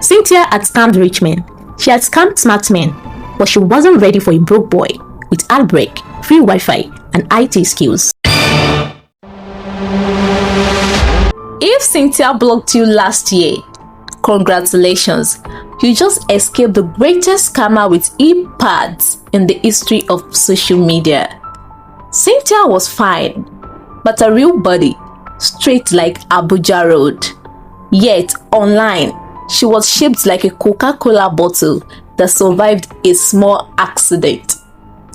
Cynthia had scammed rich men. She had scammed smart men, but she wasn't ready for a broke boy with heartbreak, free Wi-Fi, and IT skills. If Cynthia blocked you last year, congratulations, you just escaped the greatest scammer with e-pads in the history of social media. Cynthia was fine, but a real body, straight like Abuja Road. Yet, online, she was shaped like a Coca-Cola bottle that survived a small accident.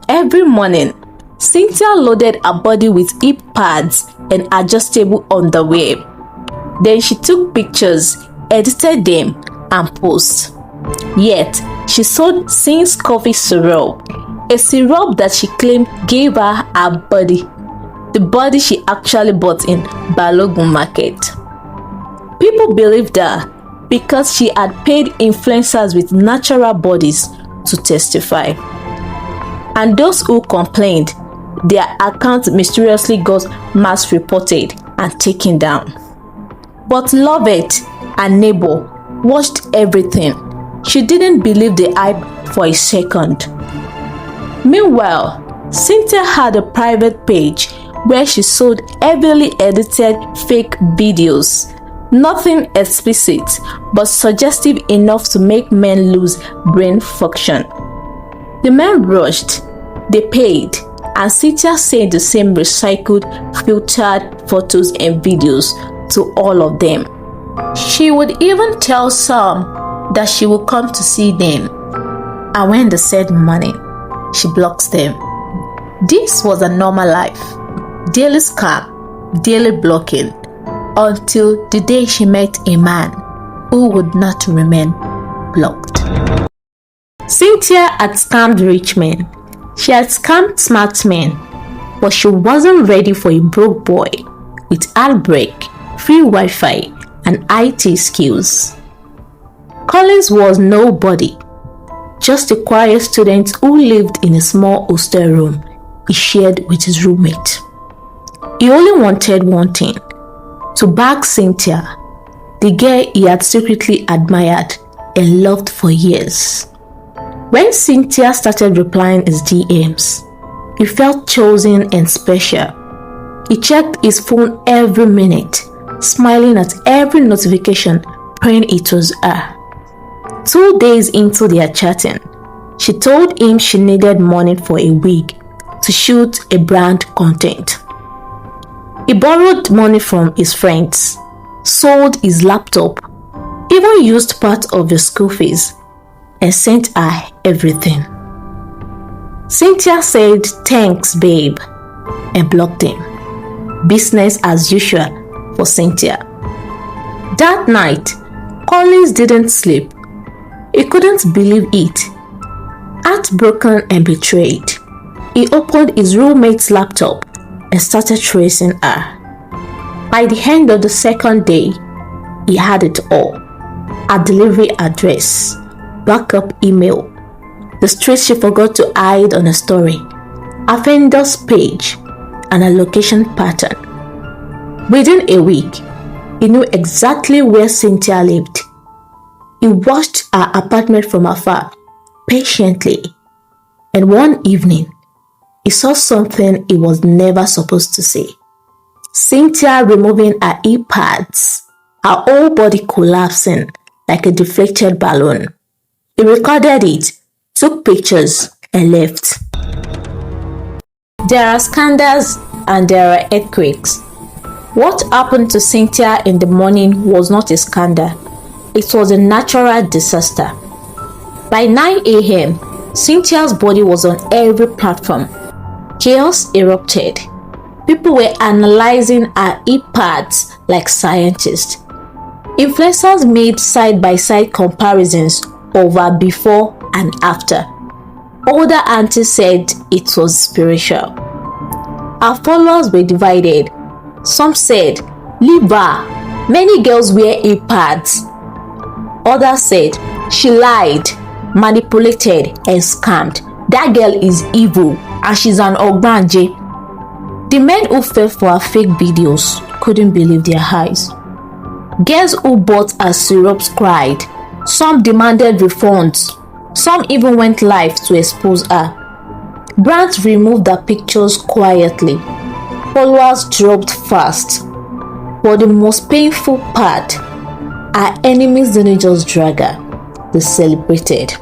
Every morning, Cynthia loaded her body with hip pads and adjustable underwear. Then she took pictures, edited them, and posted. Yet, she sold Sin's coffee syrup, a syrup that she claimed gave her her body, the body she actually bought in Balogun Market. People believed her because she had paid influencers with natural bodies to testify. And those who complained, their accounts mysteriously got mass reported and taken down. But Lovett, her neighbor, watched everything. She didn't believe the hype for a second. Meanwhile, Cynthia had a private page where she sold heavily edited fake videos. Nothing explicit, but suggestive enough to make men lose brain function. The men rushed, they paid, and Cynthia sent the same recycled, filtered photos and videos to all of them. She would even tell some that she would come to see them, and when they said money, she blocks them. This was a normal life, daily scam, daily blocking, until the day she met a man who would not remain blocked. Cynthia had scammed rich men. She had scammed smart men, but she wasn't ready for a broke boy with heartbreak, free Wi-Fi, and IT skills. Collins was nobody, just a quiet student who lived in a small hostel room he shared with his roommate. He only wanted one thing: to bag Cynthia, the girl he had secretly admired and loved for years. When Cynthia started replying his DMs, he felt chosen and special. He checked his phone every minute, smiling at every notification, praying it was her. 2 days into their chatting, she told him she needed money for a wig to shoot a brand content. He borrowed money from his friends, sold his laptop, even used part of the school fees, and sent her everything. Cynthia said, "Thanks, babe," and blocked him. Business as usual for Cynthia. That night, Collins didn't sleep. He couldn't believe it. Heartbroken and betrayed, he opened his roommate's laptop and started tracing her. By the end of the second day, he had it all: her delivery address, backup email, the street she forgot to hide on a story, a vendor's page, and a location pattern. Within a week, he knew exactly where Cynthia lived. He watched her apartment from afar, patiently, and one evening, he saw something he was never supposed to see. Cynthia removing her e-pads, her whole body collapsing like a deflated balloon. He recorded it, took pictures, and left. There are scandals and there are earthquakes. What happened to Cynthia in the morning was not a scandal. It was a natural disaster. By 9 a.m., Cynthia's body was on every platform. Chaos erupted. People were analyzing her e-pads like scientists. Influencers made side-by-side comparisons of her before and after. Older aunties said it was spiritual. Her followers were divided. Some said, "Leave her. Many girls wear e-pads." Others said, "She lied, manipulated, and scammed. That girl is evil and she's an ogbanje." The men who fell for her fake videos couldn't believe their eyes. Girls who bought her syrups cried, Some demanded refunds. Some even went live to expose her. Brands removed the pictures quietly. Followers dropped fast. But the most painful part, our enemies didn't just drag her, they celebrated.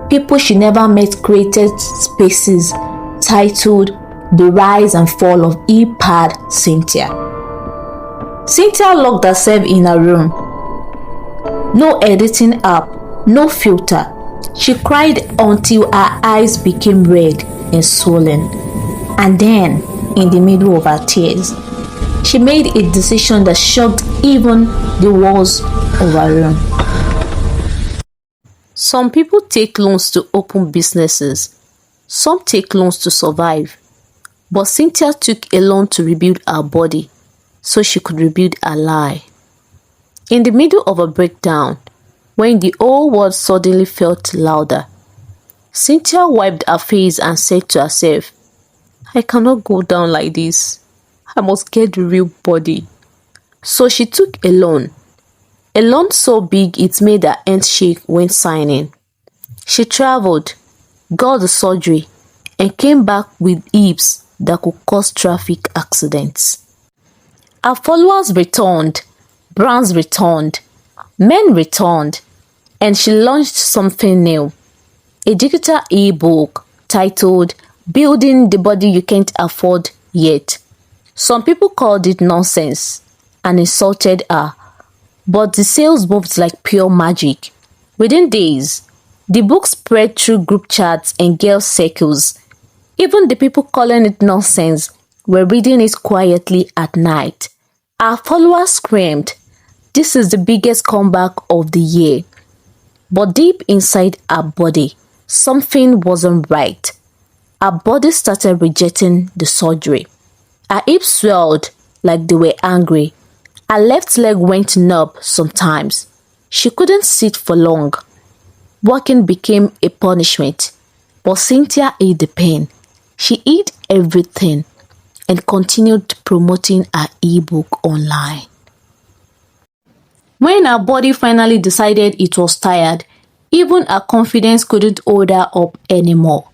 People she never met created spaces titled The Rise and Fall of E-Pad Cynthia. Cynthia locked herself in her room. No editing app, no filter. She cried until her eyes became red and swollen. And then, in the middle of her tears, she made a decision that shocked even the walls of her room. Some people take loans to open businesses. Some take loans to survive. But Cynthia took a loan to rebuild her body so she could rebuild her lie. In the middle of a breakdown, when the whole world suddenly felt louder, Cynthia wiped her face and said to herself, I cannot go down like this. I must get the real body. So she took a loan so big it made her hands shake when signing. She traveled, got the surgery, and came back with hips that could cause traffic accidents. Her followers returned, brands returned, men returned, and she launched something new. A digital ebook titled Building the Body You Can't Afford Yet. Some people called it nonsense and insulted her, but the sales moved like pure magic. Within days, the book spread through group chats and girl circles. Even the people calling it nonsense were reading it quietly at night. Our followers screamed, this is the biggest comeback of the year. But deep inside her body, something wasn't right. Her body started rejecting the surgery. Her hips swelled like they were angry. Her left leg went numb sometimes. She couldn't sit for long. Walking became a punishment. But Cynthia ate the pain. She ate everything and continued promoting her ebook online. When her body finally decided it was tired, even her confidence couldn't hold her up anymore.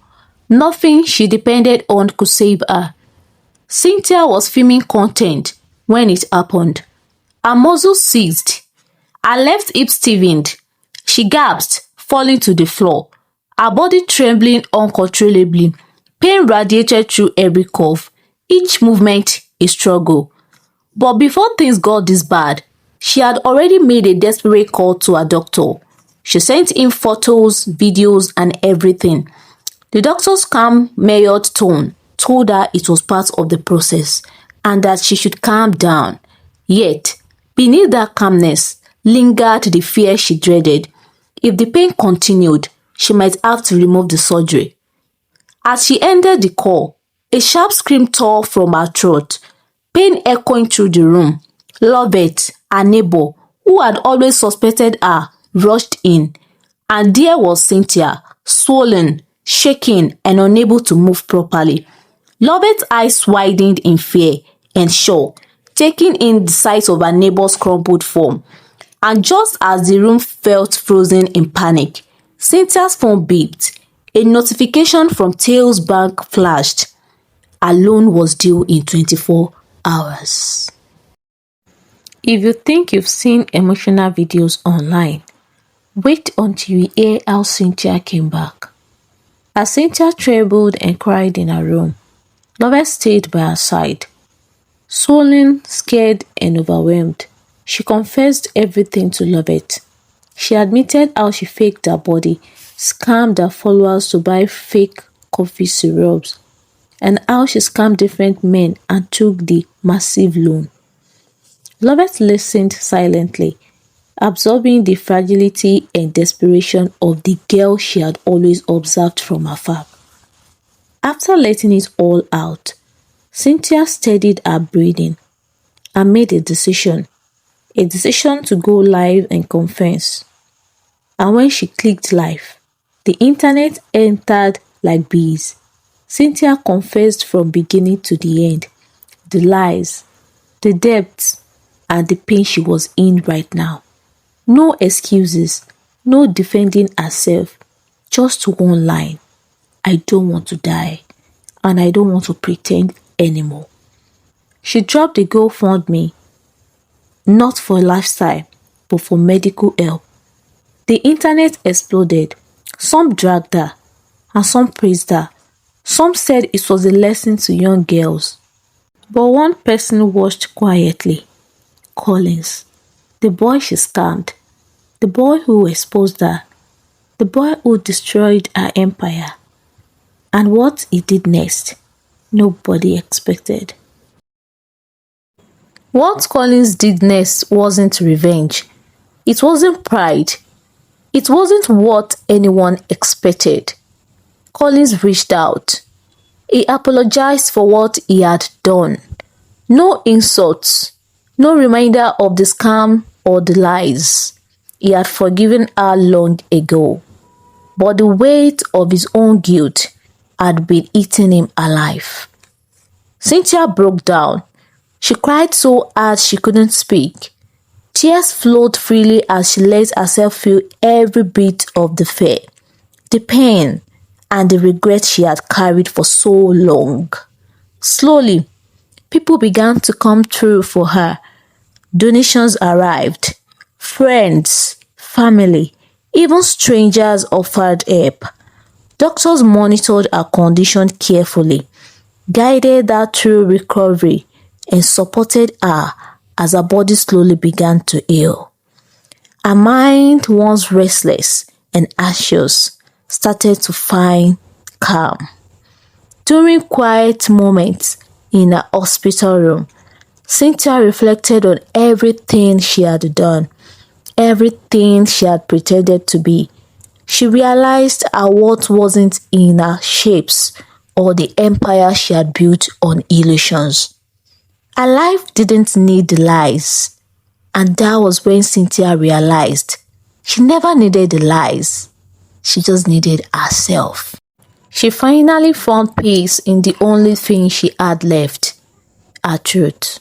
Nothing she depended on could save her. Cynthia was filming content when it happened. Her muscles seized. Her left hip stiffened. She gasped, falling to the floor. Her body trembling uncontrollably. Pain radiated through every curve. Each movement a struggle. But before things got this bad, she had already made a desperate call to her doctor. She sent him photos, videos, and everything. The doctor's calm, measured tone told her it was part of the process and that she should calm down. Yet, beneath that calmness lingered the fear she dreaded. If the pain continued, she might have to remove the surgery. As she ended the call, a sharp scream tore from her throat, pain echoing through the room. Lovett, her neighbor, who had always suspected her, rushed in. And there was Cynthia, swollen, shaking, and unable to move properly. Lovett's eyes widened in fear and shock, taking in the sight of her neighbor's crumpled form. And just as the room felt frozen in panic, Cynthia's phone beeped. A notification from Tails Bank flashed. Her loan was due in 24 hours. If you think you've seen emotional videos online, wait until you hear how Cynthia came back. As Cynthia trembled and cried in her room, Lovett stayed by her side. Swollen, scared, and overwhelmed, she confessed everything to Lovett. She admitted how she faked her body, scammed her followers to buy fake coffee syrups, and how she scammed different men and took the massive loan. Lovett listened silently, absorbing the fragility and desperation of the girl she had always observed from afar. After letting it all out, Cynthia steadied her breathing and made a decision to go live and confess. And when she clicked live, the internet entered like bees. Cynthia confessed from beginning to the end, the lies, the depths, and the pain she was in right now. No excuses, No defending herself, just one line. I don't want to die, and I don't want to pretend anymore. She dropped the GoFundMe, not for lifestyle, but for medical help. The internet exploded. Some dragged her, and some praised her. Some said it was a lesson to young girls. But one person watched quietly. Collins, the boy she scammed, the boy who exposed her, the boy who destroyed her empire. And what he did next, nobody expected. What Collins did next wasn't revenge. It wasn't pride. It wasn't what anyone expected. Collins reached out. He apologized for what he had done. No insults, no reminder of the scam or the lies. He had forgiven her long ago. But the weight of his own guilt had been eating him alive. Cynthia broke down. She cried so hard she couldn't speak. Tears flowed freely as she let herself feel every bit of the fear, the pain, and the regret she had carried for so long. Slowly, people began to come through for her. Donations arrived. Friends, family, even strangers offered help. Doctors monitored her condition carefully, guided her through recovery, and supported her as her body slowly began to heal. Her mind, once restless and anxious, started to find calm. During quiet moments in her hospital room, Cynthia reflected on everything she had done, everything she had pretended to be. She realized her worth wasn't in her shapes or the empire she had built on illusions. Her life didn't need the lies. And that was when Cynthia realized she never needed the lies. She just needed herself. She finally found peace in the only thing she had left, her truth.